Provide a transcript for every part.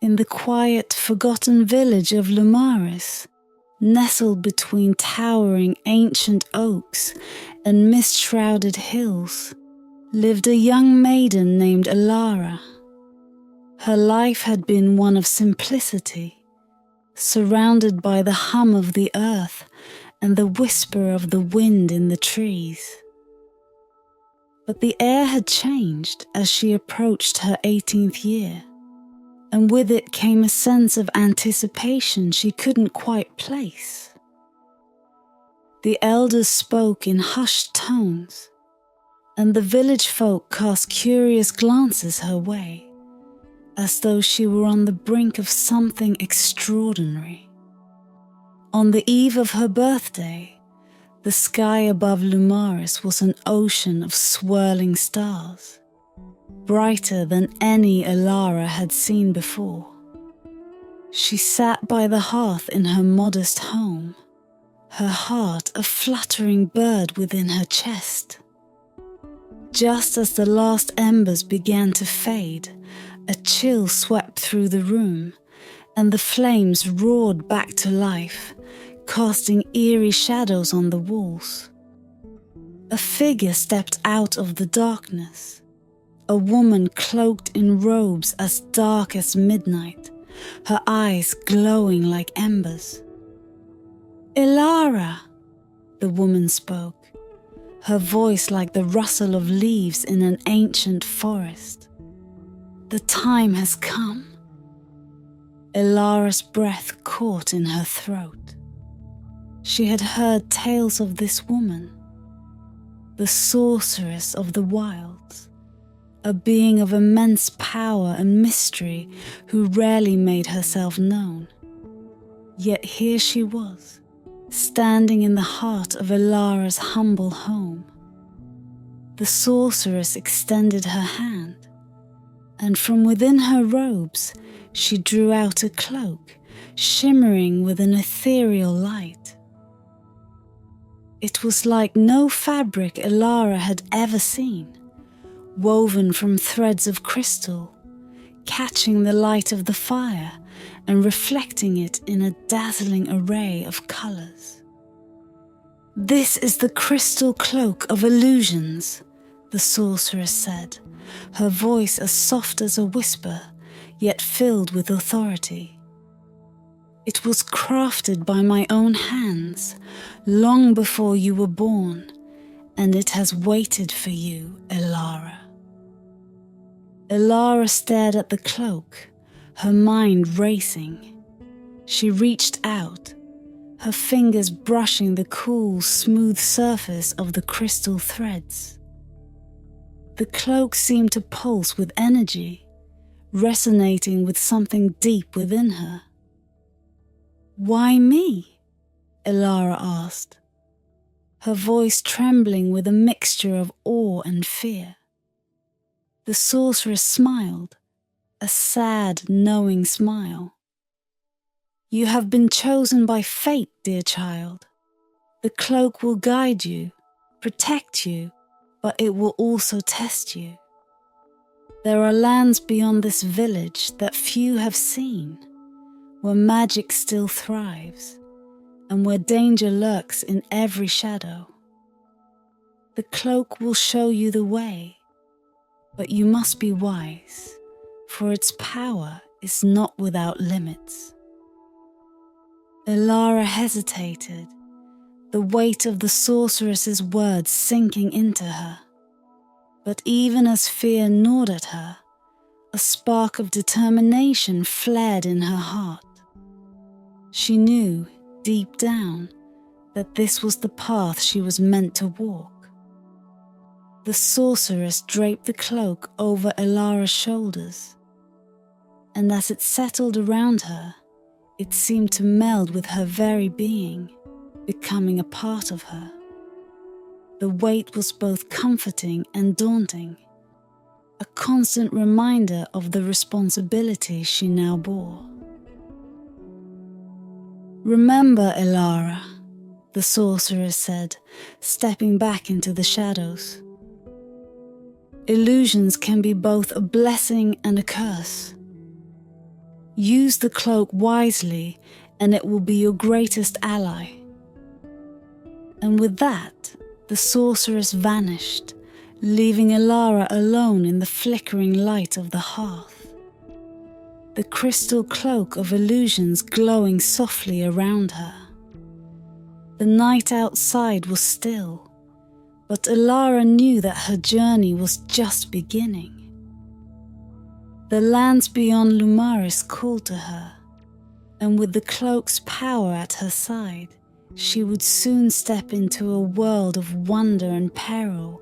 in the quiet, forgotten village of Lumaris, nestled between towering ancient oaks and mist-shrouded hills, lived a young maiden named Alara. Her life had been one of simplicity, surrounded by the hum of the earth and the whisper of the wind in the trees. But the air had changed as she approached her 18th year, and with it came a sense of anticipation she couldn't quite place. The elders spoke in hushed tones, and the village folk cast curious glances her way, as though she were on the brink of something extraordinary. On the eve of her birthday, the sky above Lumaris was an ocean of swirling stars, brighter than any Elara had seen before. She sat by the hearth in her modest home, her heart a fluttering bird within her chest. Just as the last embers began to fade, a chill swept through the room, and the flames roared back to life, casting eerie shadows on the walls. A figure stepped out of the darkness, a woman cloaked in robes as dark as midnight, her eyes glowing like embers. "Elara," the woman spoke, her voice like the rustle of leaves in an ancient forest. "The time has come." Elara's breath caught in her throat. She had heard tales of this woman, the sorceress of the wilds, a being of immense power and mystery who rarely made herself known. Yet here she was, standing in the heart of Elara's humble home. The sorceress extended her hand, and from within her robes she drew out a cloak, shimmering with an ethereal light. It was like no fabric Elara had ever seen, woven from threads of crystal, catching the light of the fire and reflecting it in a dazzling array of colours. "This is the Crystal Cloak of Illusions," the sorceress said, her voice as soft as a whisper, yet filled with authority. "It was crafted by my own hands, long before you were born, and it has waited for you, Elara." Elara stared at the cloak, her mind racing. She reached out, her fingers brushing the cool, smooth surface of the crystal threads. The cloak seemed to pulse with energy, resonating with something deep within her. "Why me?" Elara asked, her voice trembling with a mixture of awe and fear. The sorceress smiled, a sad, knowing smile. "You have been chosen by fate, dear child. The cloak will guide you, protect you, but it will also test you. There are lands beyond this village that few have seen, where magic still thrives, and where danger lurks in every shadow. The cloak will show you the way, but you must be wise, for its power is not without limits." Elara hesitated, the weight of the sorceress's words sinking into her. But even as fear gnawed at her, a spark of determination flared in her heart. She knew, deep down, that this was the path she was meant to walk. The sorceress draped the cloak over Elara's shoulders, and as it settled around her, it seemed to meld with her very being, becoming a part of her. The weight was both comforting and daunting, a constant reminder of the responsibility she now bore. "Remember, Elara," the sorceress said, stepping back into the shadows. "Illusions can be both a blessing and a curse. Use the cloak wisely, and it will be your greatest ally." And with that, the sorceress vanished, leaving Elara alone in the flickering light of the hearth. The crystal cloak of illusions glowing softly around her. The night outside was still, but Elara knew that her journey was just beginning. The lands beyond Lumaris called to her, and with the cloak's power at her side, she would soon step into a world of wonder and peril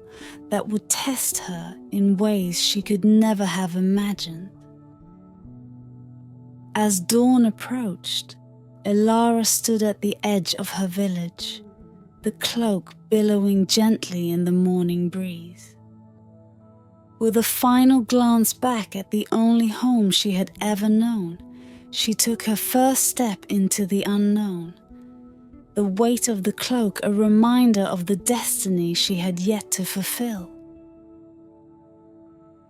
that would test her in ways she could never have imagined. As dawn approached, Elara stood at the edge of her village, the cloak billowing gently in the morning breeze. With a final glance back at the only home she had ever known, she took her first step into the unknown, the weight of the cloak a reminder of the destiny she had yet to fulfill.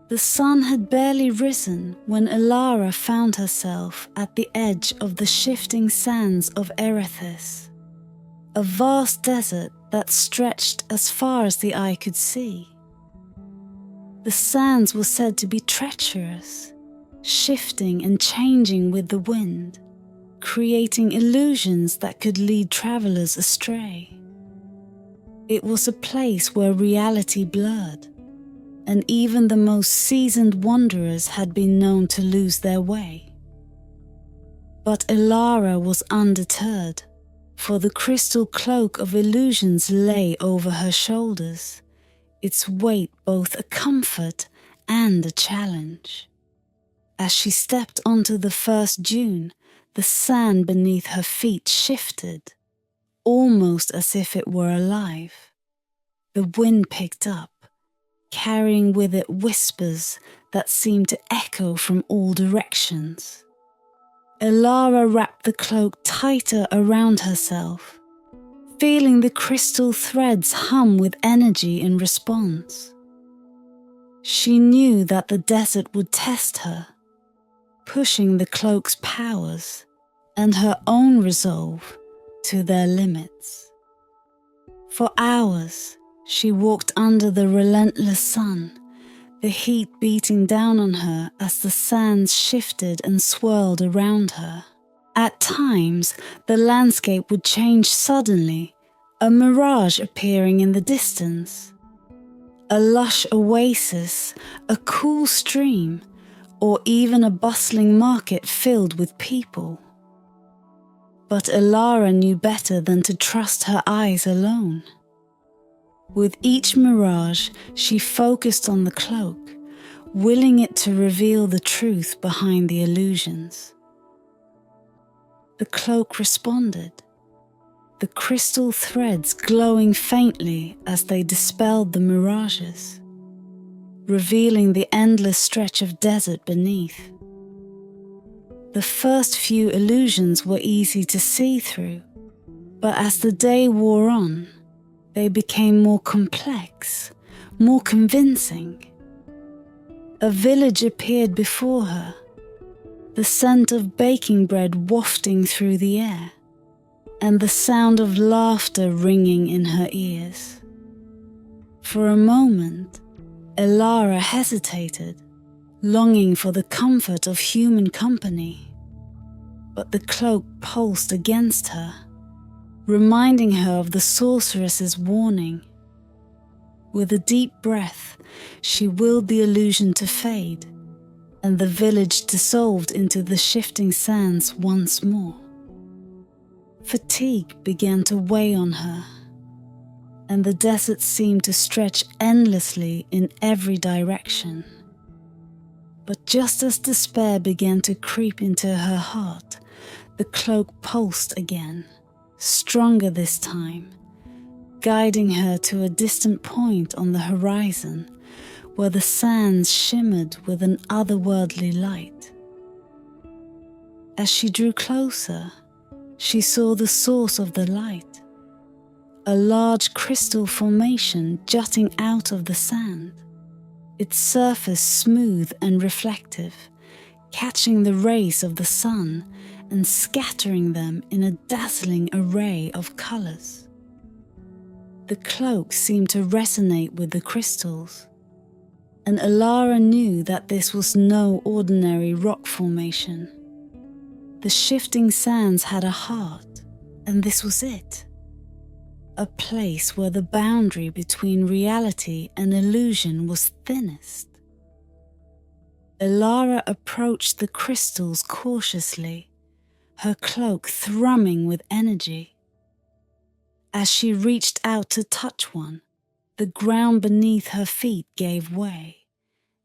The sun had barely risen when Elara found herself at the edge of the shifting sands of Erethis, a vast desert that stretched as far as the eye could see. The sands were said to be treacherous, shifting and changing with the wind, creating illusions that could lead travelers astray. It was a place where reality blurred, and even the most seasoned wanderers had been known to lose their way. But Elara was undeterred, for the crystal cloak of illusions lay over her shoulders, its weight both a comfort and a challenge. As she stepped onto the first dune, the sand beneath her feet shifted, almost as if it were alive. The wind picked up, carrying with it whispers that seemed to echo from all directions. Elara wrapped the cloak tighter around herself, feeling the crystal threads hum with energy in response. She knew that the desert would test her, pushing the cloak's powers and her own resolve to their limits. For hours, she walked under the relentless sun, the heat beating down on her as the sands shifted and swirled around her. At times, the landscape would change suddenly, a mirage appearing in the distance. A lush oasis, a cool stream, or even a bustling market filled with people. But Elara knew better than to trust her eyes alone. With each mirage, she focused on the cloak, willing it to reveal the truth behind the illusions. The cloak responded, the crystal threads glowing faintly as they dispelled the mirages, revealing the endless stretch of desert beneath. The first few illusions were easy to see through, but as the day wore on, they became more complex, more convincing. A village appeared before her, the scent of baking bread wafting through the air, and the sound of laughter ringing in her ears. For a moment, Elara hesitated, longing for the comfort of human company. But the cloak pulsed against her, reminding her of the sorceress's warning. With a deep breath, she willed the illusion to fade, and the village dissolved into the shifting sands once more. Fatigue began to weigh on her, and the desert seemed to stretch endlessly in every direction. But just as despair began to creep into her heart, the cloak pulsed again, stronger this time, guiding her to a distant point on the horizon where the sands shimmered with an otherworldly light. As she drew closer, she saw the source of the light, a large crystal formation jutting out of the sand, its surface smooth and reflective, catching the rays of the sun and scattering them in a dazzling array of colours. The cloak seemed to resonate with the crystals, and Alara knew that this was no ordinary rock formation. The shifting sands had a heart, and this was it. A place where the boundary between reality and illusion was thinnest. Elara approached the crystals cautiously, her cloak thrumming with energy. As she reached out to touch one, the ground beneath her feet gave way,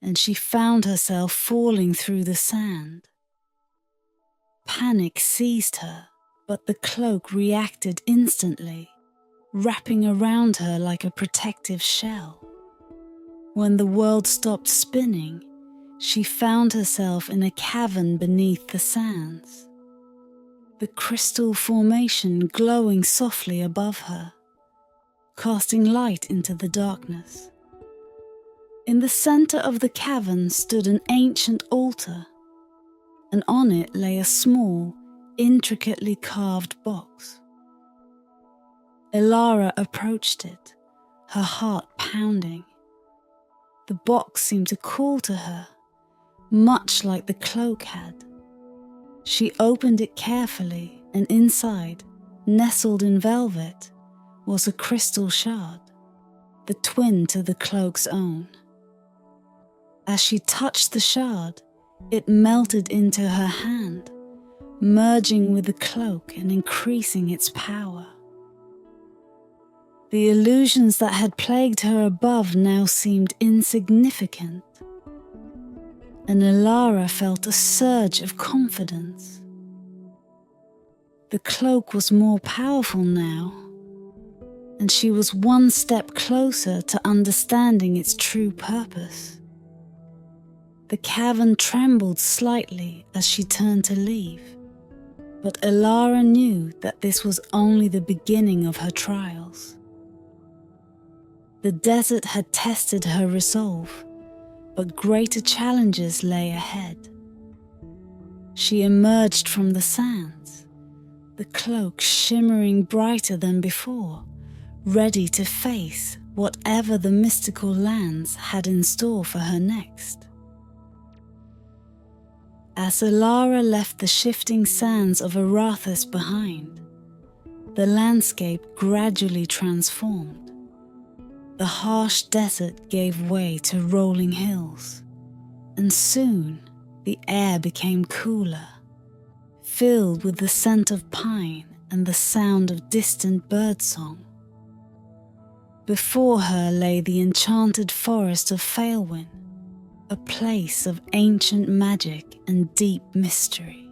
and she found herself falling through the sand. Panic seized her, but the cloak reacted instantly, wrapping around her like a protective shell. When the world stopped spinning, she found herself in a cavern beneath the sands, the crystal formation glowing softly above her, casting light into the darkness. In the center of the cavern stood an ancient altar, and on it lay a small, intricately carved box. Elara approached it, her heart pounding. The box seemed to call to her, much like the cloak had. She opened it carefully, and inside, nestled in velvet, was a crystal shard, the twin to the cloak's own. As she touched the shard, it melted into her hand, merging with the cloak and increasing its power. The illusions that had plagued her above now seemed insignificant, and Elara felt a surge of confidence. The cloak was more powerful now, and she was one step closer to understanding its true purpose. The cavern trembled slightly as she turned to leave, but Elara knew that this was only the beginning of her trials. The desert had tested her resolve, but greater challenges lay ahead. She emerged from the sands, the cloak shimmering brighter than before, ready to face whatever the mystical lands had in store for her next. As Alara left the shifting sands of Arathis behind, the landscape gradually transformed. The harsh desert gave way to rolling hills, and soon the air became cooler, filled with the scent of pine and the sound of distant birdsong. Before her lay the enchanted forest of Faelwyn, a place of ancient magic and deep mystery.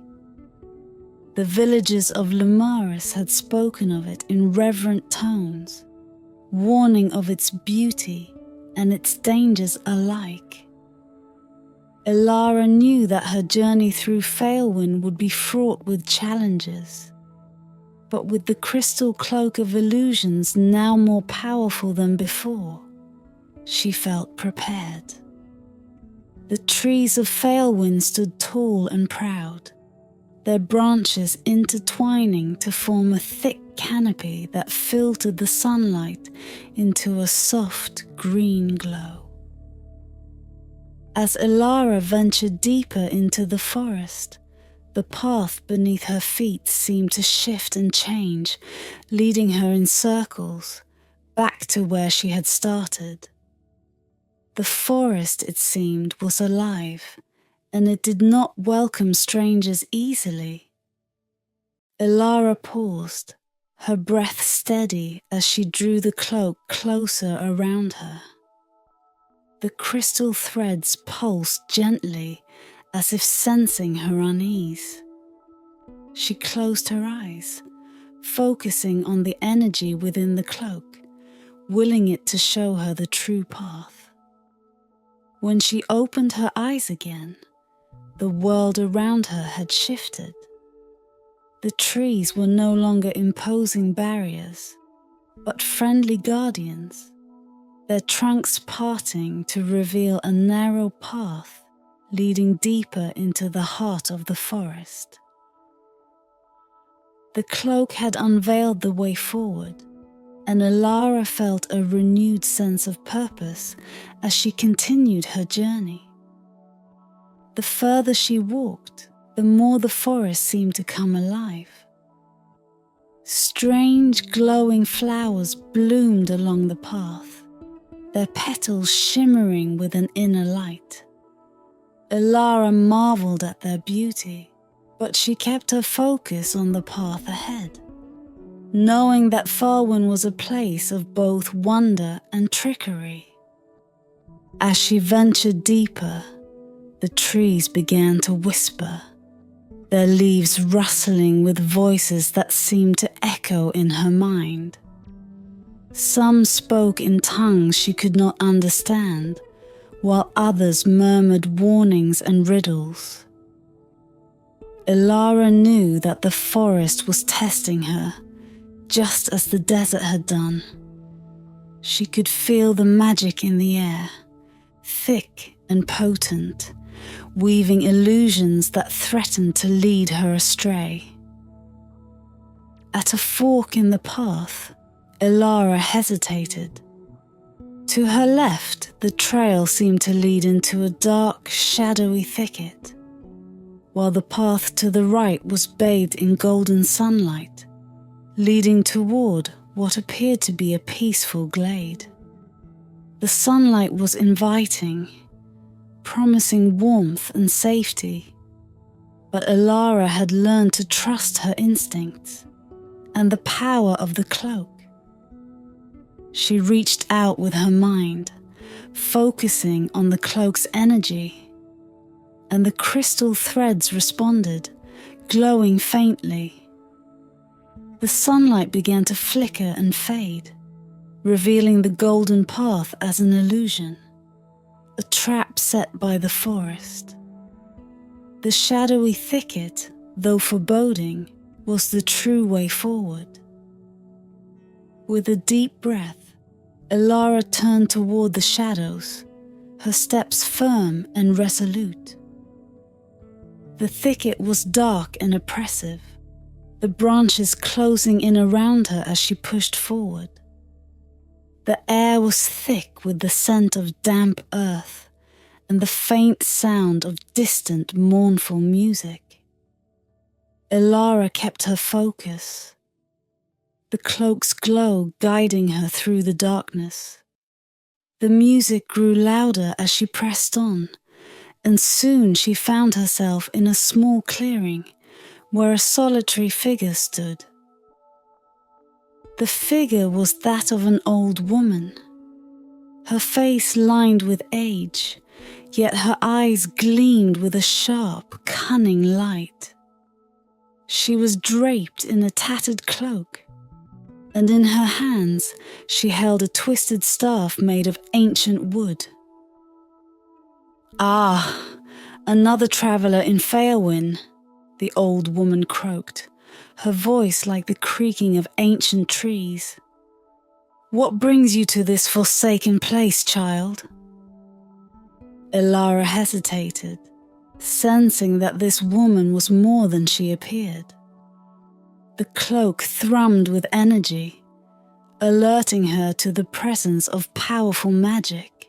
The villagers of Lumaris had spoken of it in reverent tones, warning of its beauty and its dangers alike. Elara knew that her journey through Faelwyn would be fraught with challenges, but with the Crystal Cloak of Illusions now more powerful than before, she felt prepared. The trees of Faelwyn stood tall and proud, their branches intertwining to form a thick canopy that filtered the sunlight into a soft green glow. As Elara ventured deeper into the forest, the path beneath her feet seemed to shift and change, leading her in circles, back to where she had started. The forest, it seemed, was alive, and it did not welcome strangers easily. Elara paused, her breath steady as she drew the cloak closer around her. The crystal threads pulsed gently, as if sensing her unease. She closed her eyes, focusing on the energy within the cloak, willing it to show her the true path. When she opened her eyes again, the world around her had shifted. The trees were no longer imposing barriers, but friendly guardians, their trunks parting to reveal a narrow path leading deeper into the heart of the forest. The cloak had unveiled the way forward, and Alara felt a renewed sense of purpose as she continued her journey. The further she walked, the more the forest seemed to come alive. Strange glowing flowers bloomed along the path, their petals shimmering with an inner light. Elara marveled at their beauty, but she kept her focus on the path ahead, knowing that Farwen was a place of both wonder and trickery. As she ventured deeper, the trees began to whisper, their leaves rustling with voices that seemed to echo in her mind. Some spoke in tongues she could not understand, while others murmured warnings and riddles. Elara knew that the forest was testing her, just as the desert had done. She could feel the magic in the air, thick and potent, weaving illusions that threatened to lead her astray. At a fork in the path, Elara hesitated. To her left, the trail seemed to lead into a dark, shadowy thicket, while the path to the right was bathed in golden sunlight, leading toward what appeared to be a peaceful glade. The sunlight was inviting, promising warmth and safety, but Elara had learned to trust her instincts and the power of the cloak. She reached out with her mind, focusing on the cloak's energy, and the crystal threads responded, glowing faintly. The sunlight began to flicker and fade, revealing the golden path as an illusion, a trap set by the forest. The shadowy thicket, though foreboding, was the true way forward. With a deep breath, Elara turned toward the shadows, her steps firm and resolute. The thicket was dark and oppressive, the branches closing in around her as she pushed forward. The air was thick with the scent of damp earth and the faint sound of distant, mournful music. Elara kept her focus, the cloak's glow guiding her through the darkness. The music grew louder as she pressed on, and soon she found herself in a small clearing where a solitary figure stood. The figure was that of an old woman, her face lined with age, yet her eyes gleamed with a sharp, cunning light. She was draped in a tattered cloak, and in her hands she held a twisted staff made of ancient wood. "Ah, another traveller in Faraway," the old woman croaked, her voice like the creaking of ancient trees. "What brings you to this forsaken place, child?" Elara hesitated, sensing that this woman was more than she appeared. The cloak thrummed with energy, alerting her to the presence of powerful magic.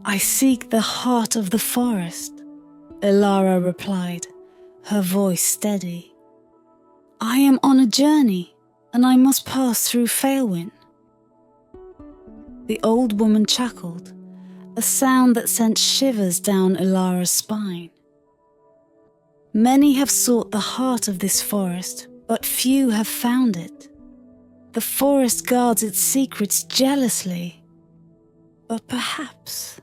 "I seek the heart of the forest," Elara replied, her voice steady. "I am on a journey, and I must pass through Faelwyn." The old woman chuckled, a sound that sent shivers down Elara's spine. "Many have sought the heart of this forest, but few have found it. The forest guards its secrets jealously, but perhaps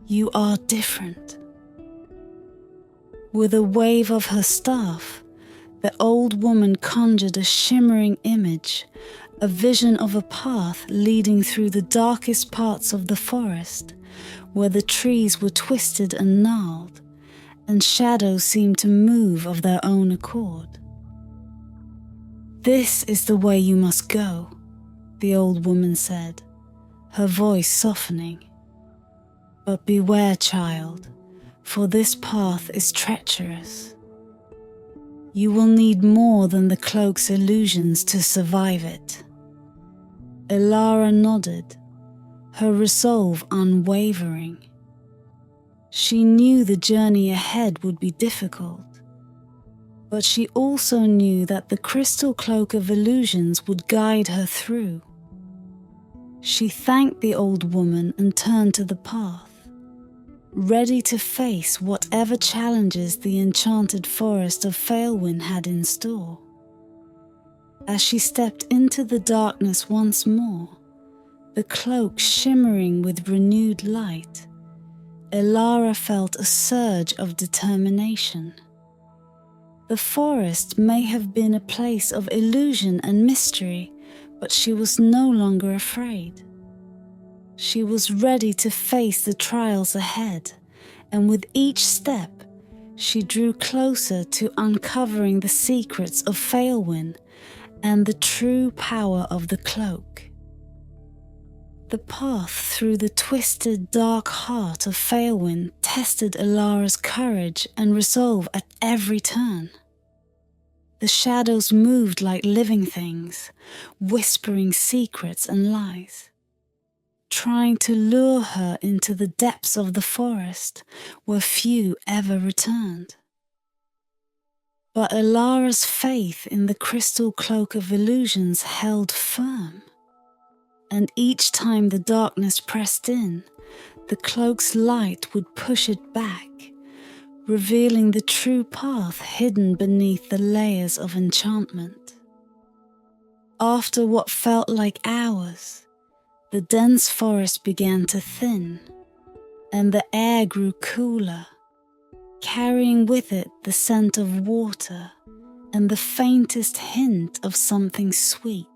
you are different." With a wave of her staff, the old woman conjured a shimmering image, a vision of a path leading through the darkest parts of the forest, where the trees were twisted and gnarled, and shadows seemed to move of their own accord. "This is the way you must go," the old woman said, her voice softening. But beware, child, for this path is treacherous. You will need more than the cloak's illusions to survive it." Elara nodded, her resolve unwavering. She knew the journey ahead would be difficult, but she also knew that the Crystal Cloak of Illusions would guide her through. She thanked the old woman and turned to the path, ready to face whatever challenges the enchanted forest of Faelwyn had in store. As she stepped into the darkness once more, the cloak shimmering with renewed light, Elara felt a surge of determination. The forest may have been a place of illusion and mystery, but she was no longer afraid. She was ready to face the trials ahead, and with each step, she drew closer to uncovering the secrets of Faelwyn and the true power of the cloak. The path through the twisted, dark heart of Faelwyn tested Elara's courage and resolve at every turn. The shadows moved like living things, whispering secrets and lies, trying to lure her into the depths of the forest where few ever returned. But Elara's faith in the Crystal Cloak of Illusions held firm, and each time the darkness pressed in, the cloak's light would push it back, revealing the true path hidden beneath the layers of enchantment. After what felt like hours, the dense forest began to thin, and the air grew cooler, carrying with it the scent of water and the faintest hint of something sweet,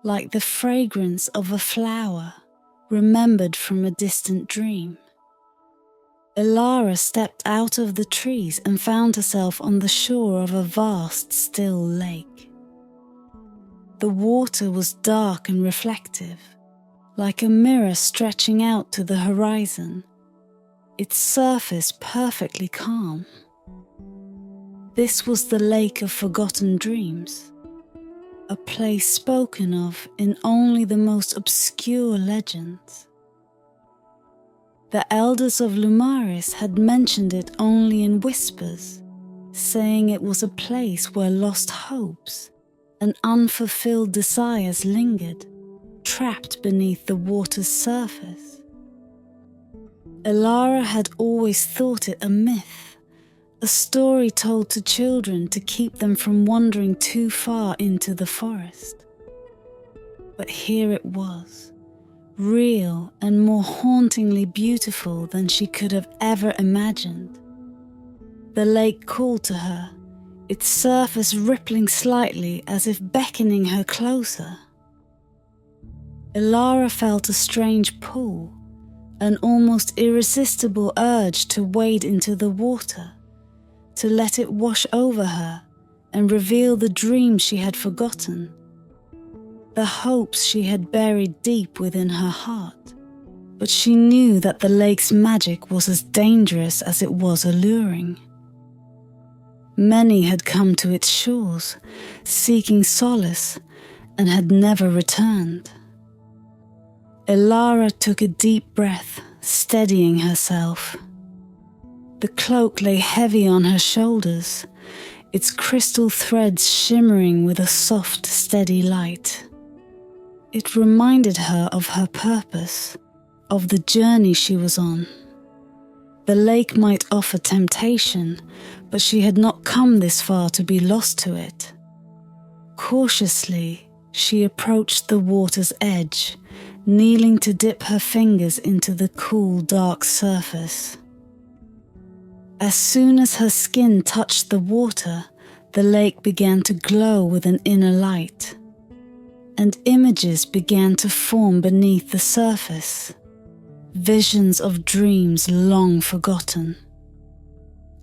like the fragrance of a flower remembered from a distant dream. Elara stepped out of the trees and found herself on the shore of a vast, still lake. The water was dark and reflective, like a mirror stretching out to the horizon, its surface perfectly calm. This was the Lake of Forgotten Dreams, a place spoken of in only the most obscure legends. The elders of Lumaris had mentioned it only in whispers, saying it was a place where lost hopes and unfulfilled desires lingered, trapped beneath the water's surface. Elara had always thought it a myth, a story told to children to keep them from wandering too far into the forest. But here it was, real and more hauntingly beautiful than she could have ever imagined. The lake called to her, its surface rippling slightly as if beckoning her closer. Elara felt a strange pull, an almost irresistible urge to wade into the water, to let it wash over her and reveal the dreams she had forgotten, the hopes she had buried deep within her heart. But she knew that the lake's magic was as dangerous as it was alluring. Many had come to its shores, seeking solace, and had never returned. Elara took a deep breath, steadying herself. The cloak lay heavy on her shoulders, its crystal threads shimmering with a soft, steady light. It reminded her of her purpose, of the journey she was on. The lake might offer temptation, but she had not come this far to be lost to it. Cautiously, she approached the water's edge, kneeling to dip her fingers into the cool, dark surface. As soon as her skin touched the water, the lake began to glow with an inner light, and images began to form beneath the surface, visions of dreams long forgotten.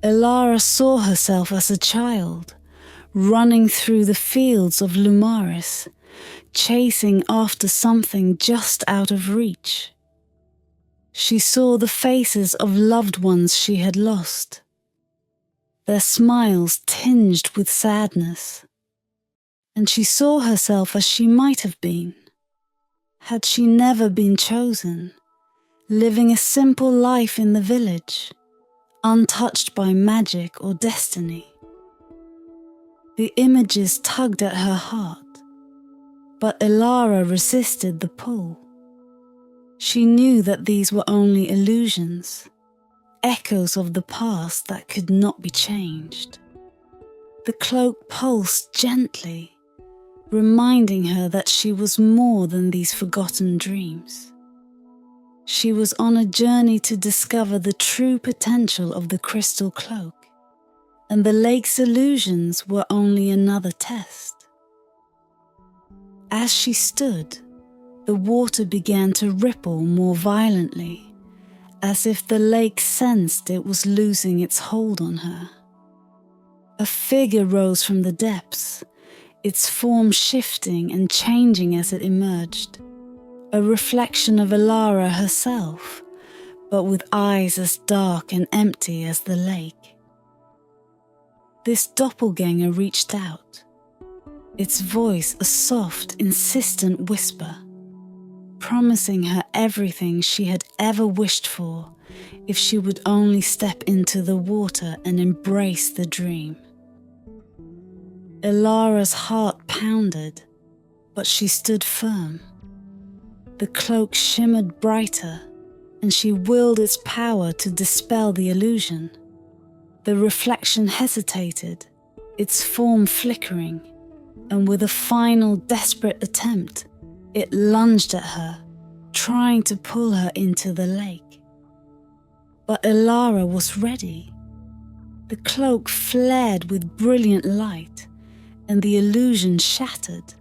Elara saw herself as a child, running through the fields of Lumaris, chasing after something just out of reach. she saw the faces of loved ones she had lost, their smiles tinged with sadness, and she saw herself as she might have been, had she never been chosen, living a simple life in the village, untouched by magic or destiny. The images tugged at her heart, but Elara resisted the pull. She knew that these were only illusions, echoes of the past that could not be changed. The cloak pulsed gently, reminding her that she was more than these forgotten dreams. She was on a journey to discover the true potential of the Crystal Cloak, and the lake's illusions were only another test. As she stood, the water began to ripple more violently, as if the lake sensed it was losing its hold on her. A figure rose from the depths, its form shifting and changing as it emerged, a reflection of Alara herself, but with eyes as dark and empty as the lake. This doppelganger reached out, its voice a soft, insistent whisper, promising her everything she had ever wished for if she would only step into the water and embrace the dream. Elara's heart pounded, but she stood firm. The cloak shimmered brighter, and she willed its power to dispel the illusion. The reflection hesitated, its form flickering, and with a final desperate attempt, it lunged at her, trying to pull her into the lake. But Elara was ready. The cloak flared with brilliant light, and the illusion shattered,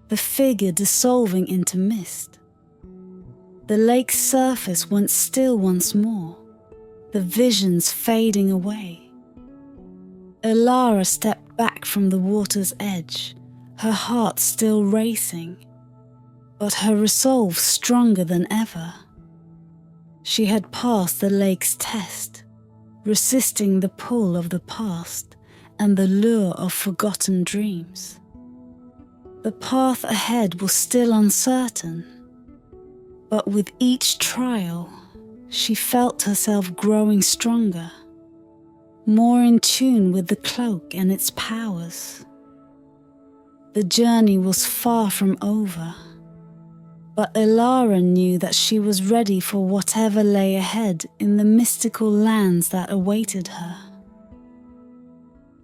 the figure dissolving into mist. The lake's surface went still once more, the visions fading away. Elara stepped back from the water's edge, her heart still racing, but her resolve stronger than ever. She had passed the lake's test, resisting the pull of the past and the lure of forgotten dreams. The path ahead was still uncertain, but with each trial, she felt herself growing stronger, more in tune with the cloak and its powers. The journey was far from over, but Elara knew that she was ready for whatever lay ahead in the mystical lands that awaited her.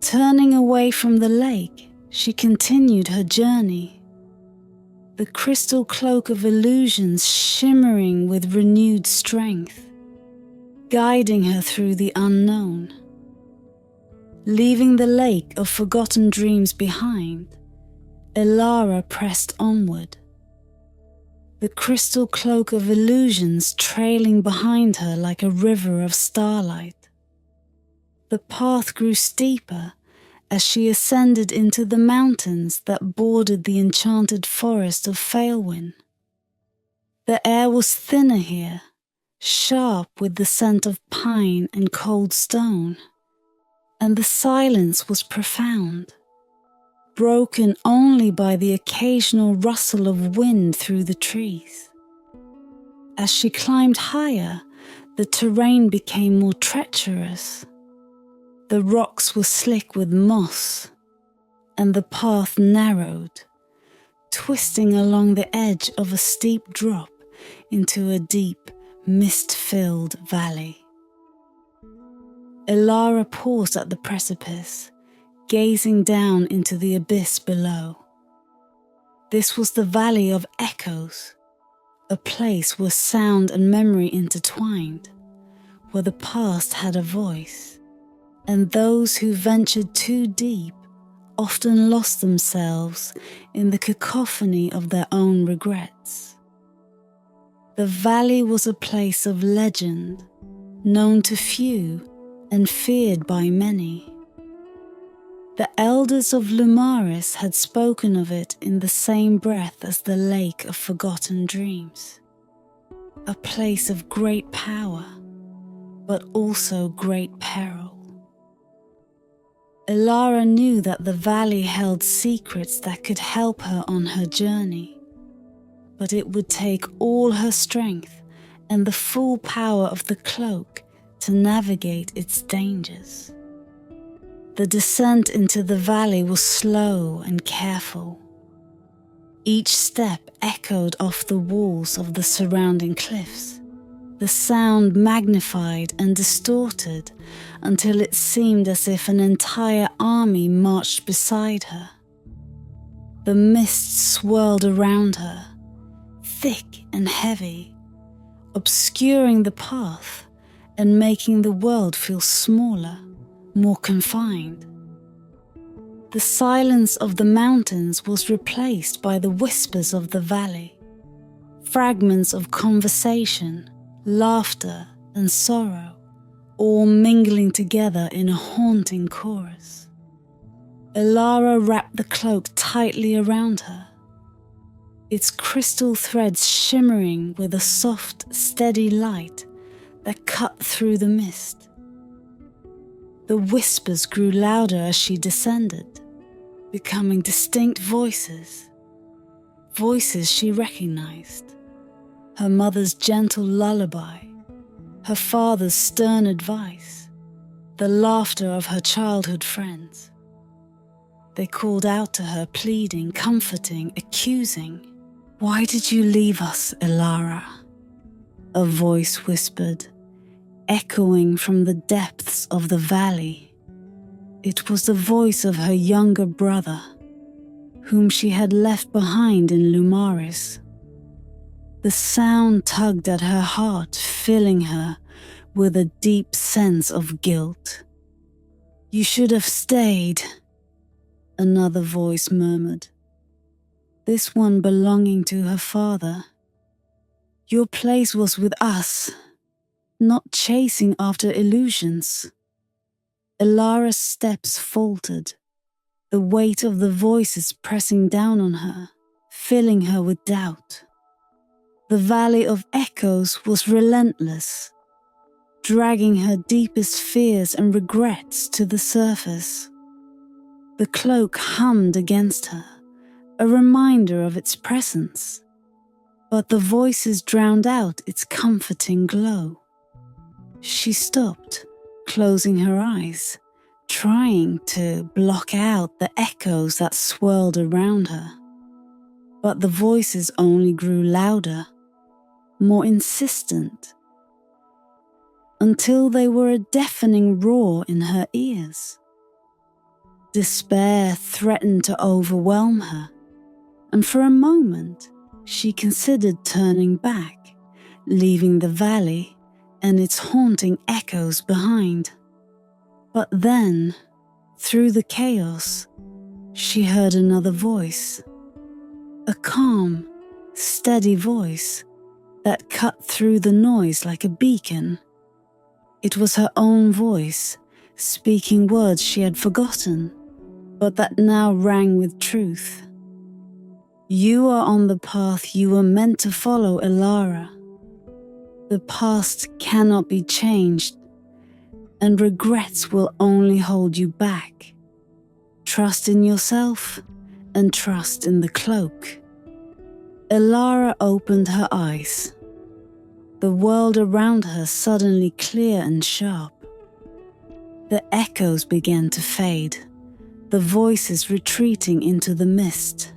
Turning away from the lake, she continued her journey, the Crystal Cloak of Illusions shimmering with renewed strength, guiding her through the unknown. Leaving the lake of forgotten dreams behind, Elara pressed onward, the Crystal Cloak of Illusions trailing behind her like a river of starlight. The path grew steeper as she ascended into the mountains that bordered the enchanted forest of Failwyn. The air was thinner here, sharp with the scent of pine and cold stone, and the silence was profound, broken only by the occasional rustle of wind through the trees. As she climbed higher, the terrain became more treacherous. The rocks were slick with moss, and the path narrowed, twisting along the edge of a steep drop into a deep, mist-filled valley. Elara paused at the precipice, gazing down into the abyss below. This was the Valley of Echoes, a place where sound and memory intertwined, where the past had a voice, and those who ventured too deep often lost themselves in the cacophony of their own regrets. The valley was a place of legend, known to few and feared by many. The elders of Lumaris had spoken of it in the same breath as the lake of forgotten dreams. a place of great power, but also great peril. Elara knew that the valley held secrets that could help her on her journey, but it would take all her strength and the full power of the cloak to navigate its dangers. The descent into the valley was slow and careful. Each step echoed off the walls of the surrounding cliffs, the sound magnified and distorted until it seemed as if an entire army marched beside her. The mist swirled around her, thick and heavy, obscuring the path and making the world feel smaller, more confined. The silence of the mountains was replaced by the whispers of the valley, fragments of conversation, laughter and sorrow, all mingling together in a haunting chorus. Elara wrapped the cloak tightly around her, its crystal threads shimmering with a soft, steady light that cut through the mist. The whispers grew louder as she descended, becoming distinct voices, voices she recognized. Her mother's gentle lullaby, her father's stern advice, the laughter of her childhood friends. They called out to her, pleading, comforting, accusing. "Why did you leave us, Elara?" a voice whispered, echoing from the depths of the valley. It was the voice of her younger brother, whom she had left behind in Lumaris. The sound tugged at her heart, filling her with a deep sense of guilt. "You should have stayed," another voice murmured, this one belonging to her father. "Your place was with us, not chasing after illusions." Elara's steps faltered, the weight of the voices pressing down on her, filling her with doubt. The valley of echoes was relentless, dragging her deepest fears and regrets to the surface. The cloak hummed against her, a reminder of its presence, but the voices drowned out its comforting glow. She stopped, closing her eyes, trying to block out the echoes that swirled around her. But the voices only grew louder, more insistent, until they were a deafening roar in her ears. Despair threatened to overwhelm her, and for a moment she considered turning back, leaving the valley and its haunting echoes behind. But then, through the chaos, she heard another voice, a calm, steady voice that cut through the noise like a beacon. It was her own voice, speaking words she had forgotten, but that now rang with truth. "You are on the path you were meant to follow, Elara. The past cannot be changed, and regrets will only hold you back. Trust in yourself and trust in the cloak." Elara opened her eyes, the world around her suddenly clear and sharp. The echoes began to fade, the voices retreating into the mist.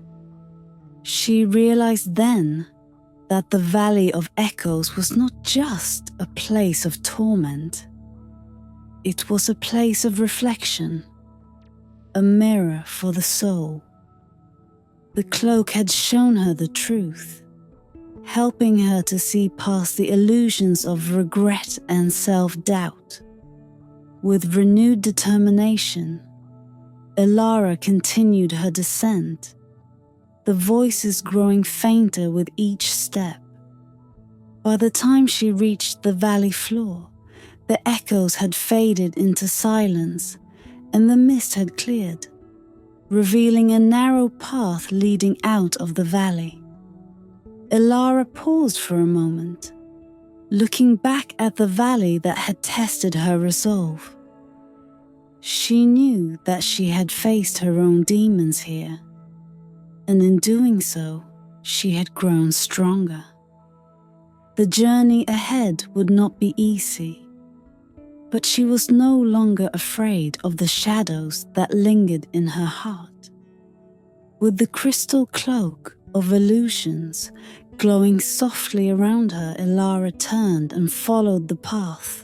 She realized then that the Valley of Echoes was not just a place of torment. It was a place of reflection, a mirror for the soul. The cloak had shown her the truth, helping her to see past the illusions of regret and self-doubt. With renewed determination, Elara continued her descent, the voices growing fainter with each step. By the time she reached the valley floor, the echoes had faded into silence and the mist had cleared, revealing a narrow path leading out of the valley. Elara paused for a moment, looking back at the valley that had tested her resolve. She knew that she had faced her own demons here, and in doing so, she had grown stronger. The journey ahead would not be easy, but she was no longer afraid of the shadows that lingered in her heart. With the crystal cloak of illusions glowing softly around her, Elara turned and followed the path,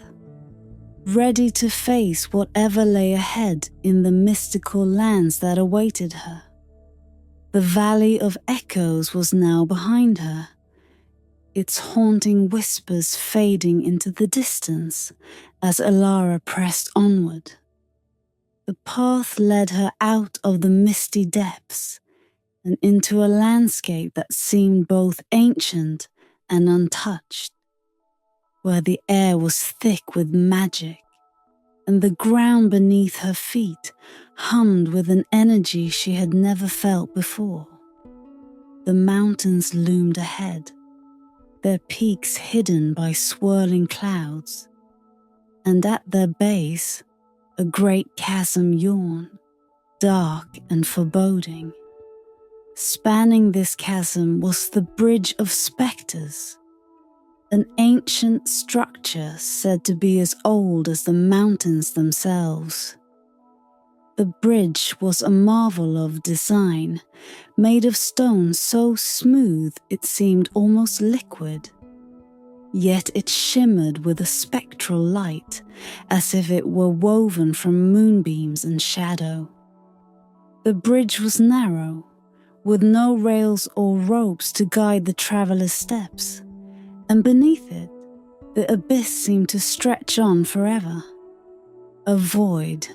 ready to face whatever lay ahead in the mystical lands that awaited her. The Valley of Echoes was now behind her, its haunting whispers fading into the distance as Alara pressed onward. The path led her out of the misty depths and into a landscape that seemed both ancient and untouched, where the air was thick with magic, and the ground beneath her feet hummed with an energy she had never felt before. The mountains loomed ahead, their peaks hidden by swirling clouds, and at their base, a great chasm yawned, dark and foreboding. Spanning this chasm was the Bridge of Specters, an ancient structure said to be as old as the mountains themselves. The bridge was a marvel of design, made of stone so smooth it seemed almost liquid. Yet it shimmered with a spectral light, as if it were woven from moonbeams and shadow. The bridge was narrow, with no rails or ropes to guide the traveller's steps, and beneath it, the abyss seemed to stretch on forever, a void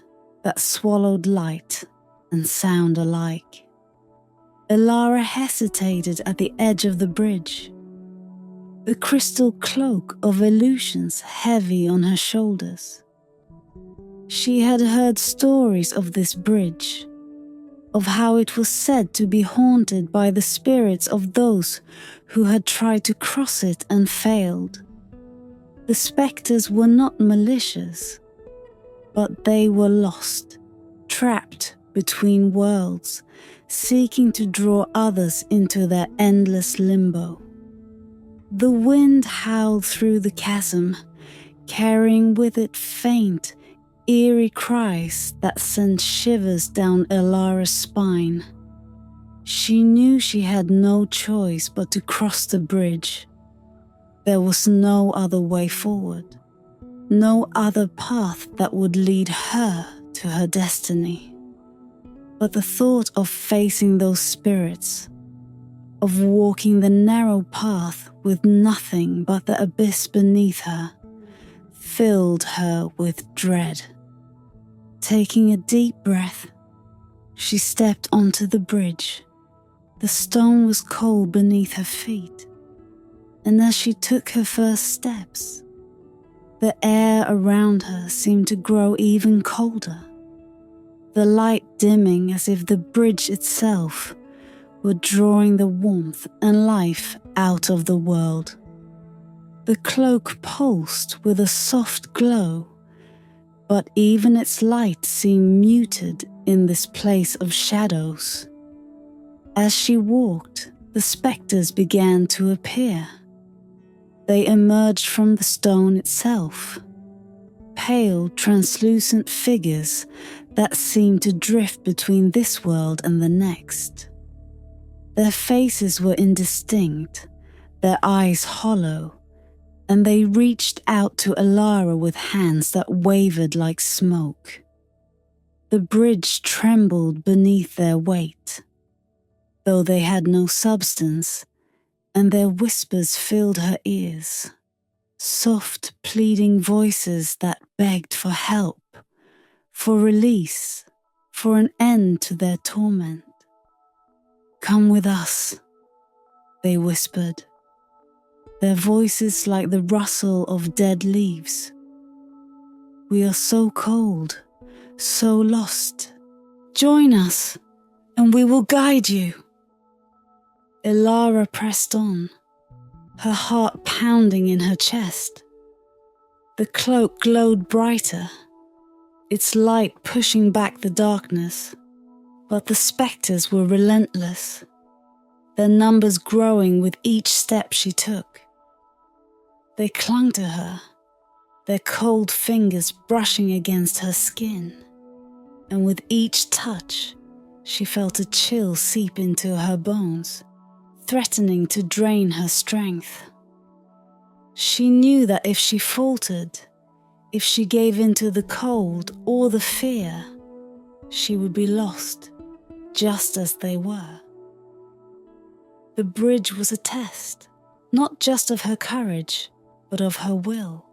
that swallowed light and sound alike. Elara hesitated at the edge of the bridge, the crystal cloak of illusions heavy on her shoulders. She had heard stories of this bridge, of how it was said to be haunted by the spirits of those who had tried to cross it and failed. The specters were not malicious, but they were lost, trapped between worlds, seeking to draw others into their endless limbo. The wind howled through the chasm, carrying with it faint, eerie cries that sent shivers down Elara's spine. She knew she had no choice but to cross the bridge. There was no other way forward, no other path that would lead her to her destiny. But the thought of facing those spirits, of walking the narrow path with nothing but the abyss beneath her, filled her with dread. Taking a deep breath, she stepped onto the bridge. The stone was cold beneath her feet, and as she took her first steps, the air around her seemed to grow even colder, the light dimming as if the bridge itself were drawing the warmth and life out of the world. The cloak pulsed with a soft glow, but even its light seemed muted in this place of shadows. As she walked, the specters began to appear. They emerged from the stone itself, pale, translucent figures that seemed to drift between this world and the next. Their faces were indistinct, their eyes hollow, and they reached out to Alara with hands that wavered like smoke. The bridge trembled beneath their weight, though they had no substance, and their whispers filled her ears, soft, pleading voices that begged for help, for release, for an end to their torment. "Come with us," they whispered, their voices like the rustle of dead leaves. "We are so cold, so lost. Join us, and we will guide you." Elara pressed on, her heart pounding in her chest. The cloak glowed brighter, its light pushing back the darkness, but the specters were relentless, their numbers growing with each step she took. They clung to her, their cold fingers brushing against her skin, and with each touch, she felt a chill seep into her bones, threatening to drain her strength. She knew that if she faltered, if she gave in to the cold or the fear, she would be lost, just as they were. The bridge was a test, not just of her courage, but of her will.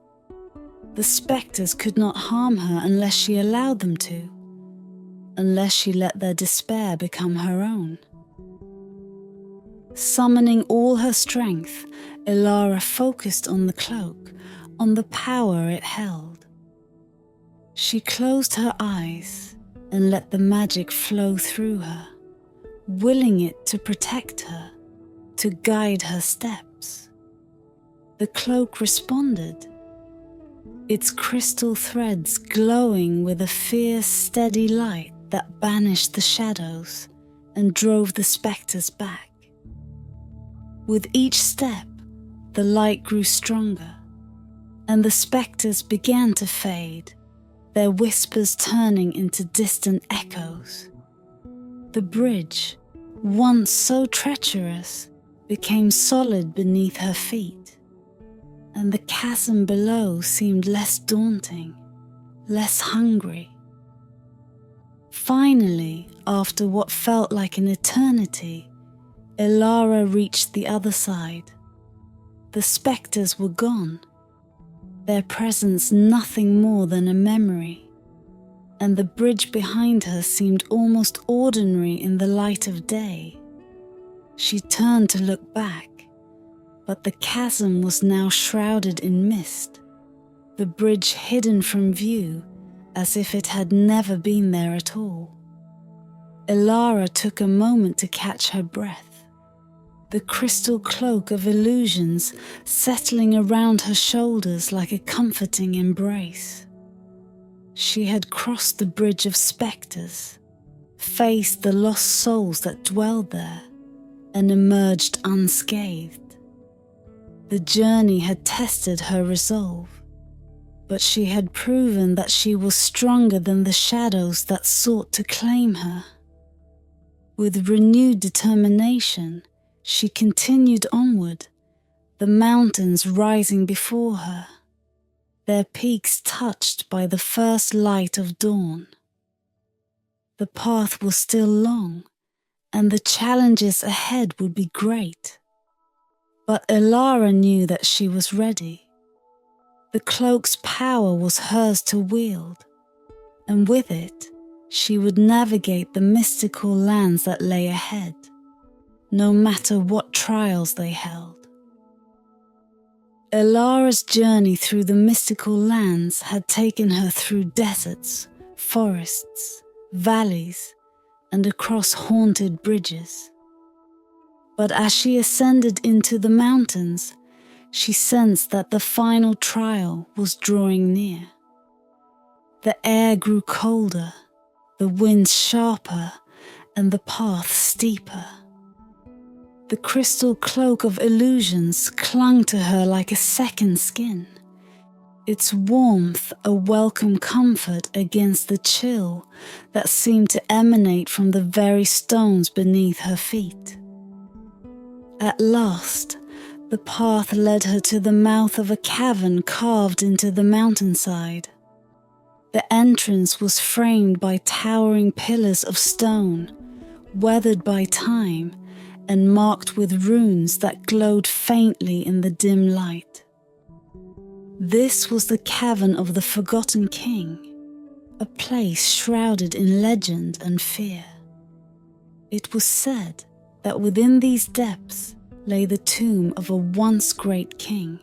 The specters could not harm her unless she allowed them to, unless she let their despair become her own. Summoning all her strength, Elara focused on the cloak, on the power it held. She closed her eyes and let the magic flow through her, willing it to protect her, to guide her steps. The cloak responded, its crystal threads glowing with a fierce, steady light that banished the shadows and drove the specters back. With each step, the light grew stronger, and the specters began to fade, their whispers turning into distant echoes. The bridge, once so treacherous, became solid beneath her feet, and the chasm below seemed less daunting, less hungry. Finally, after what felt like an eternity, Elara reached the other side. The specters were gone, their presence nothing more than a memory, and the bridge behind her seemed almost ordinary in the light of day. She turned to look back, but the chasm was now shrouded in mist, the bridge hidden from view as if it had never been there at all. Elara took a moment to catch her breath, the crystal cloak of illusions settling around her shoulders like a comforting embrace. She had crossed the bridge of specters, faced the lost souls that dwelled there, and emerged unscathed. The journey had tested her resolve, but she had proven that she was stronger than the shadows that sought to claim her. With renewed determination, she continued onward, the mountains rising before her, their peaks touched by the first light of dawn. The path was still long, and the challenges ahead would be great. But Elara knew that she was ready. The cloak's power was hers to wield, and with it, she would navigate the mystical lands that lay ahead, no matter what trials they held. Elara's journey through the mystical lands had taken her through deserts, forests, valleys, and across haunted bridges. But as she ascended into the mountains, she sensed that the final trial was drawing near. The air grew colder, the winds sharper, and the path steeper. The crystal cloak of illusions clung to her like a second skin, its warmth a welcome comfort against the chill that seemed to emanate from the very stones beneath her feet. At last, the path led her to the mouth of a cavern carved into the mountainside. The entrance was framed by towering pillars of stone, weathered by time, and marked with runes that glowed faintly in the dim light. This was the cavern of the Forgotten King, a place shrouded in legend and fear. It was said that within these depths lay the tomb of a once great king,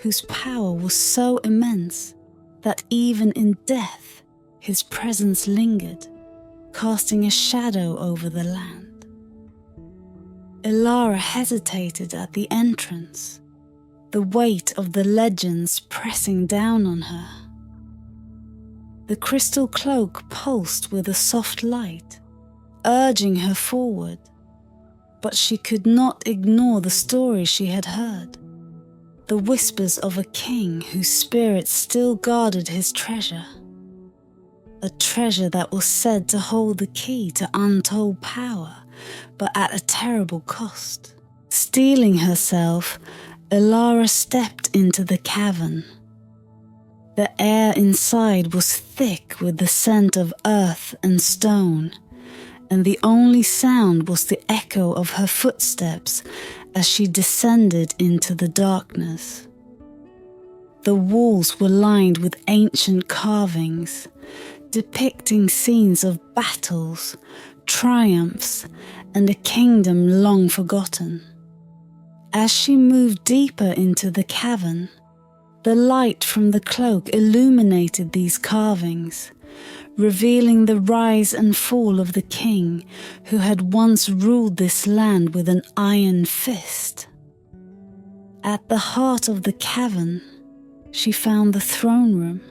whose power was so immense that even in death his presence lingered, casting a shadow over the land. Elara hesitated at the entrance, the weight of the legends pressing down on her. The crystal cloak pulsed with a soft light, urging her forward, but she could not ignore the story she had heard, the whispers of a king whose spirit still guarded his treasure, a treasure that was said to hold the key to untold power, but at a terrible cost. Steeling herself, Alara stepped into the cavern. The air inside was thick with the scent of earth and stone, and the only sound was the echo of her footsteps as she descended into the darkness. The walls were lined with ancient carvings, depicting scenes of battles, triumphs, and a kingdom long forgotten. As she moved deeper into the cavern, the light from the cloak illuminated these carvings, revealing the rise and fall of the king who had once ruled this land with an iron fist. At the heart of the cavern, she found the throne room.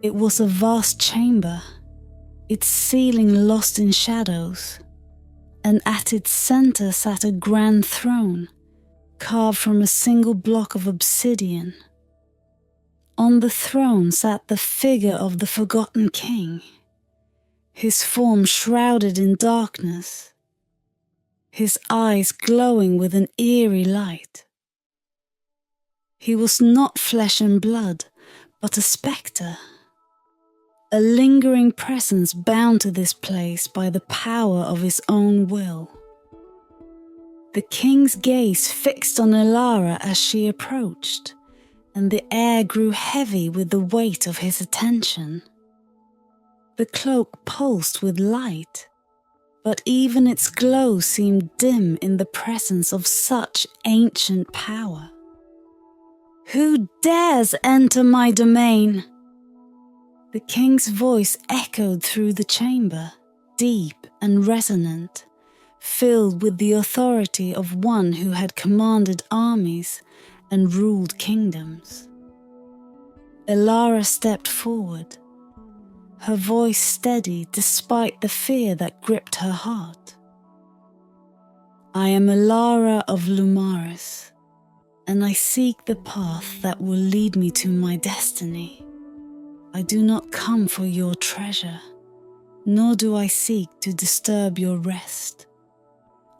It was a vast chamber, its ceiling lost in shadows, and at its center sat a grand throne, carved from a single block of obsidian. On the throne sat the figure of the forgotten king, his form shrouded in darkness, his eyes glowing with an eerie light. He was not flesh and blood, but a specter, a lingering presence bound to this place by the power of his own will. The king's gaze fixed on Elara as she approached, and the air grew heavy with the weight of his attention. The cloak pulsed with light, but even its glow seemed dim in the presence of such ancient power. "Who dares enter my domain?" The king's voice echoed through the chamber, deep and resonant, filled with the authority of one who had commanded armies and ruled kingdoms. Elara stepped forward, her voice steady despite the fear that gripped her heart. "I am Elara of Lumaris, and I seek the path that will lead me to my destiny. I do not come for your treasure, nor do I seek to disturb your rest.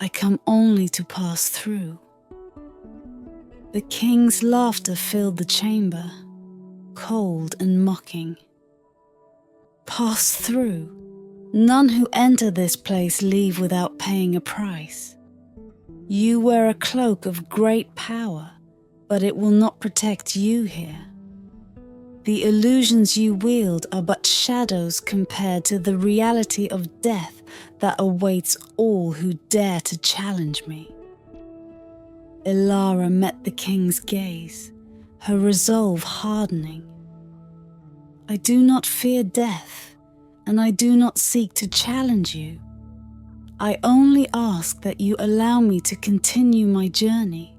I come only to pass through." The king's laughter filled the chamber, cold and mocking. "Pass through. None who enter this place leave without paying a price. You wear a cloak of great power, but it will not protect you here. The illusions you wield are but shadows compared to the reality of death that awaits all who dare to challenge me." Elara met the king's gaze, her resolve hardening. "I do not fear death, and I do not seek to challenge you. I only ask that you allow me to continue my journey.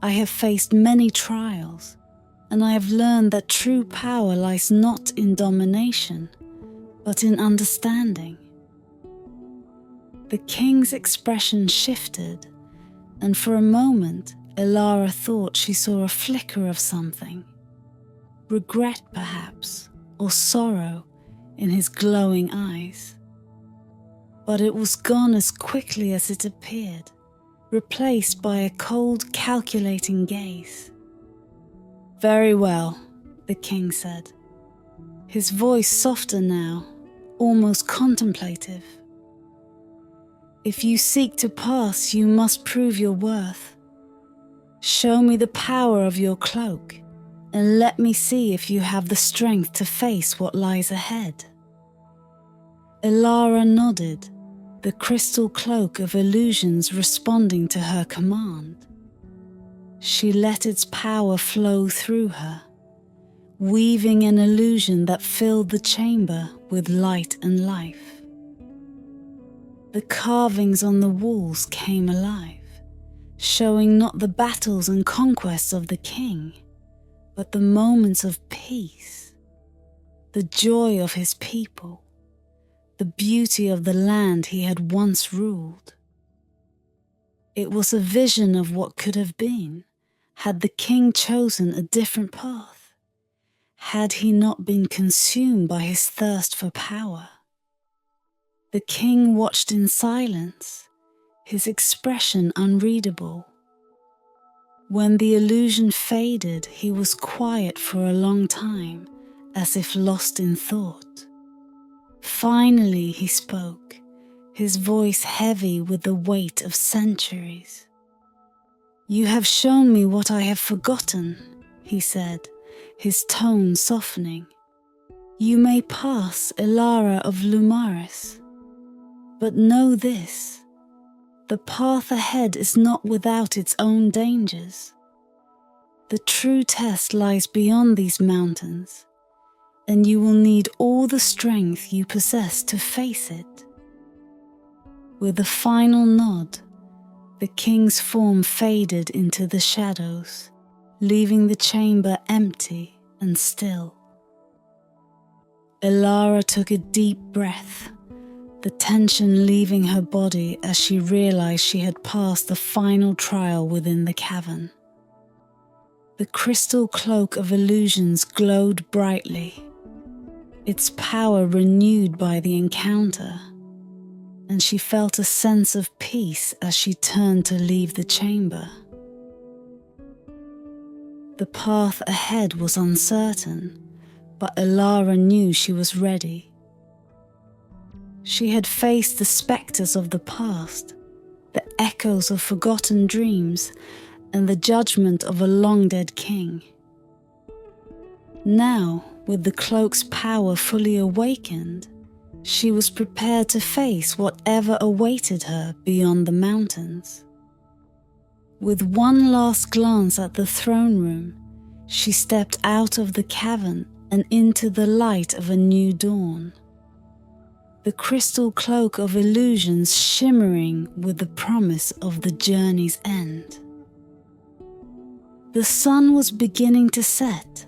I have faced many trials, and I have learned that true power lies not in domination, but in understanding." The king's expression shifted, and for a moment Elara thought she saw a flicker of something, regret perhaps, or sorrow in his glowing eyes. But it was gone as quickly as it appeared, replaced by a cold, calculating gaze. "Very well," the king said, his voice softer now, almost contemplative. "If you seek to pass, you must prove your worth. Show me the power of your cloak, and let me see if you have the strength to face what lies ahead." Elara nodded, the crystal cloak of illusions responding to her command. She let its power flow through her, weaving an illusion that filled the chamber with light and life. The carvings on the walls came alive, showing not the battles and conquests of the king, but the moments of peace, the joy of his people, the beauty of the land he had once ruled. It was a vision of what could have been, had the king chosen a different path, had he not been consumed by his thirst for power. The king watched in silence, his expression unreadable. When the illusion faded, he was quiet for a long time, as if lost in thought. Finally he spoke, his voice heavy with the weight of centuries. "You have shown me what I have forgotten," he said, his tone softening. "You may pass, Elara of Lumaris. But know this, the path ahead is not without its own dangers. The true test lies beyond these mountains, and you will need all the strength you possess to face it." With a final nod, the king's form faded into the shadows, leaving the chamber empty and still. Elara took a deep breath, the tension leaving her body as she realized she had passed the final trial within the cavern. The crystal cloak of illusions glowed brightly, its power renewed by the encounter, and she felt a sense of peace as she turned to leave the chamber. The path ahead was uncertain, but Elara knew she was ready. She had faced the specters of the past, the echoes of forgotten dreams, and the judgment of a long-dead king. Now, with the cloak's power fully awakened, she was prepared to face whatever awaited her beyond the mountains. With one last glance at the throne room, she stepped out of the cavern and into the light of a new dawn. The crystal cloak of illusions shimmering with the promise of the journey's end. The sun was beginning to set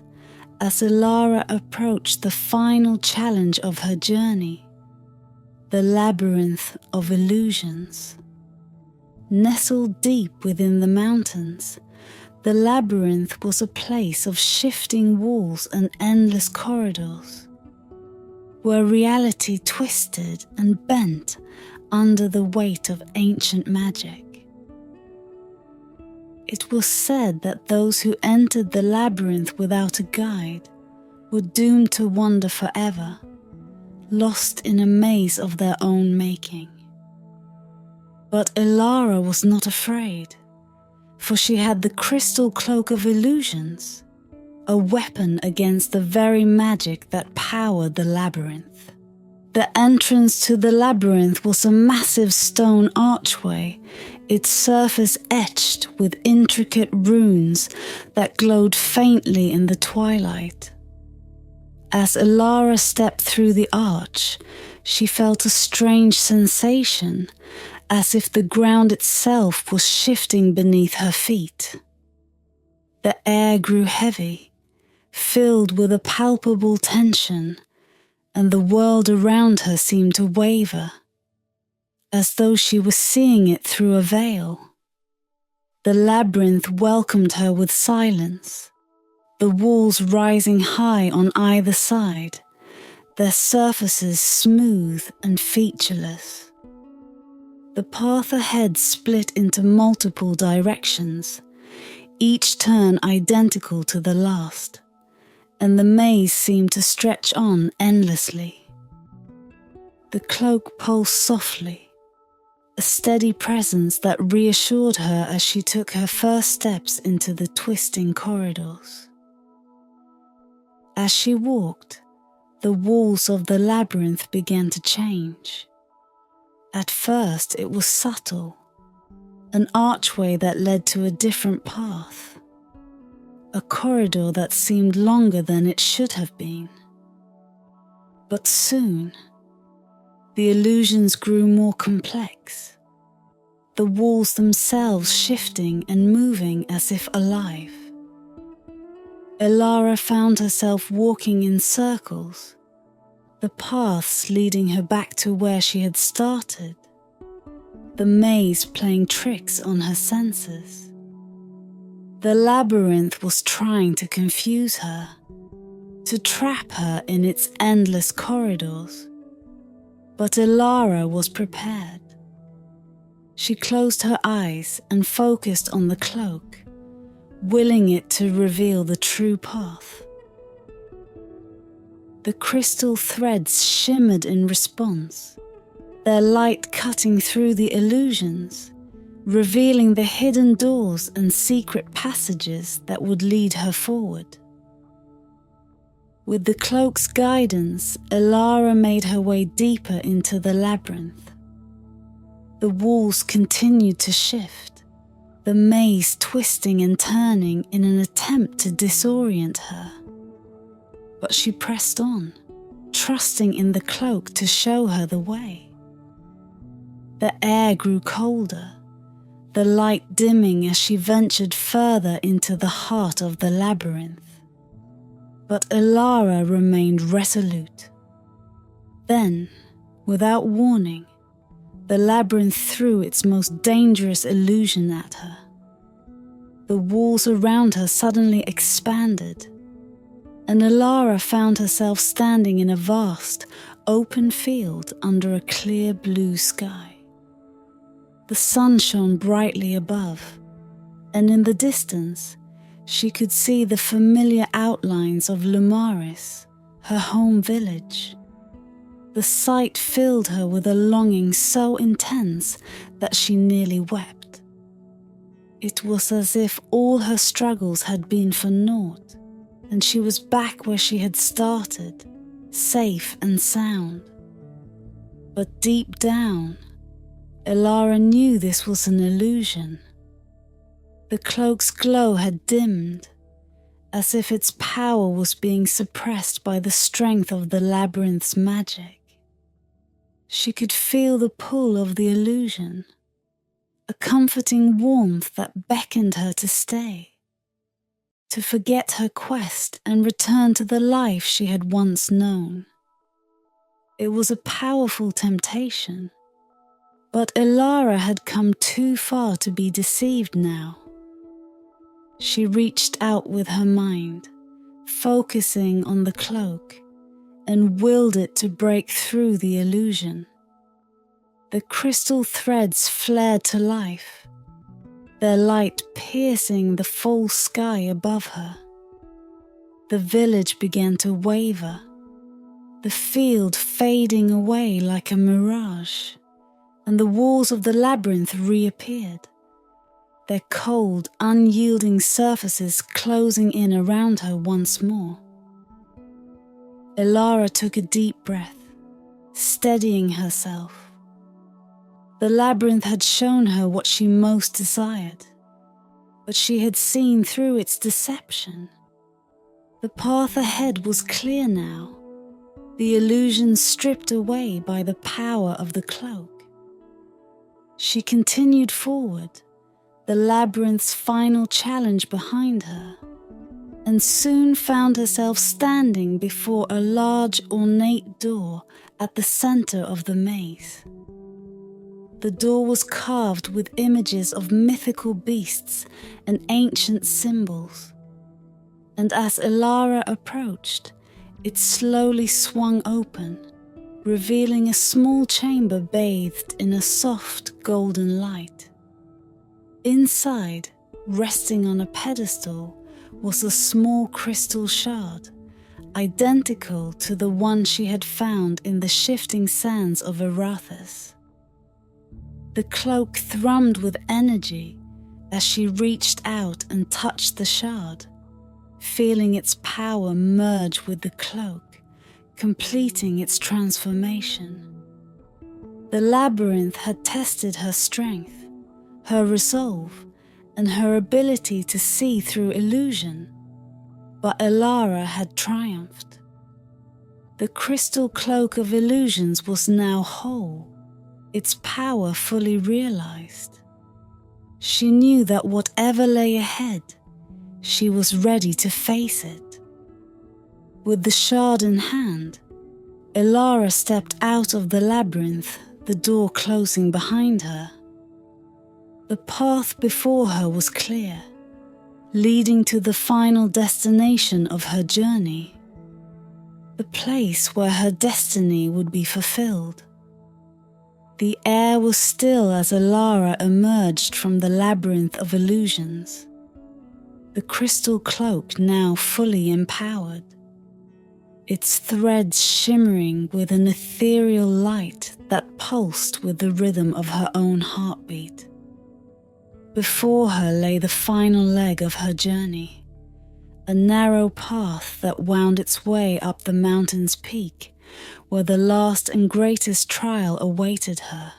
as Alara approached the final challenge of her journey, the labyrinth of illusions. Nestled deep within the mountains, the labyrinth was a place of shifting walls and endless corridors, where reality twisted and bent under the weight of ancient magic. It was said that those who entered the labyrinth without a guide were doomed to wander forever, lost in a maze of their own making. But Elara was not afraid, for she had the crystal cloak of illusions, a weapon against the very magic that powered the labyrinth. The entrance to the labyrinth was a massive stone archway, its surface etched with intricate runes that glowed faintly in the twilight. As Elara stepped through the arch, she felt a strange sensation, as if the ground itself was shifting beneath her feet. The air grew heavy, filled with a palpable tension, and the world around her seemed to waver, as though she was seeing it through a veil. The labyrinth welcomed her with silence, the walls rising high on either side, their surfaces smooth and featureless. The path ahead split into multiple directions, each turn identical to the last, and the maze seemed to stretch on endlessly. The cloak pulsed softly, a steady presence that reassured her as she took her first steps into the twisting corridors. As she walked, the walls of the labyrinth began to change. At first it was subtle, an archway that led to a different path, a corridor that seemed longer than it should have been. But soon, The illusions grew more complex, the walls themselves shifting and moving as if alive. Elara found herself walking in circles, the paths leading her back to where she had started, the maze playing tricks on her senses. The labyrinth was trying to confuse her, to trap her in its endless corridors. But Elara was prepared. She closed her eyes and focused on the cloak, willing it to reveal the true path. The crystal threads shimmered in response, their light cutting through the illusions, revealing the hidden doors and secret passages that would lead her forward. With the cloak's guidance, Elara made her way deeper into the labyrinth. The walls continued to shift, the maze twisting and turning in an attempt to disorient her. But she pressed on, trusting in the cloak to show her the way. The air grew colder, the light dimming as she ventured further into the heart of the labyrinth. But Elara remained resolute. Then, without warning, the labyrinth threw its most dangerous illusion at her. The walls around her suddenly expanded, and Elara found herself standing in a vast, open field under a clear blue sky. The sun shone brightly above, and in the distance, she could see the familiar outlines of Lumaris, her home village. The sight filled her with a longing so intense that she nearly wept. It was as if all her struggles had been for naught, and she was back where she had started, safe and sound. But deep down, Elara knew this was an illusion. The cloak's glow had dimmed, as if its power was being suppressed by the strength of the labyrinth's magic. She could feel the pull of the illusion, a comforting warmth that beckoned her to stay, to forget her quest and return to the life she had once known. It was a powerful temptation, but Elara had come too far to be deceived now. She reached out with her mind, focusing on the cloak, and willed it to break through the illusion. The crystal threads flared to life, their light piercing the false sky above her. The village began to waver, the field fading away like a mirage, and the walls of the labyrinth reappeared, their cold, unyielding surfaces closing in around her once more. Elara took a deep breath, steadying herself. The labyrinth had shown her what she most desired, but she had seen through its deception. The path ahead was clear now, the illusion stripped away by the power of the cloak. She continued forward, the labyrinth's final challenge behind her, and soon found herself standing before a large ornate door at the center of the maze. The door was carved with images of mythical beasts and ancient symbols, and as Elara approached, it slowly swung open, revealing a small chamber bathed in a soft golden light. Inside, resting on a pedestal, was a small crystal shard, identical to the one she had found in the shifting sands of Arathis. The cloak thrummed with energy as she reached out and touched the shard, feeling its power merge with the cloak, completing its transformation. The labyrinth had tested her strength, her resolve, and her ability to see through illusion, but Elara had triumphed. The Crystal Cloak of Illusions was now whole, its power fully realized. She knew that whatever lay ahead, she was ready to face it. With the shard in hand, Elara stepped out of the labyrinth, the door closing behind her. The path before her was clear, leading to the final destination of her journey, the place where her destiny would be fulfilled. The air was still as Alara emerged from the labyrinth of illusions, the crystal cloak now fully empowered, its threads shimmering with an ethereal light that pulsed with the rhythm of her own heartbeat. Before her lay the final leg of her journey, a narrow path that wound its way up the mountain's peak, where the last and greatest trial awaited her.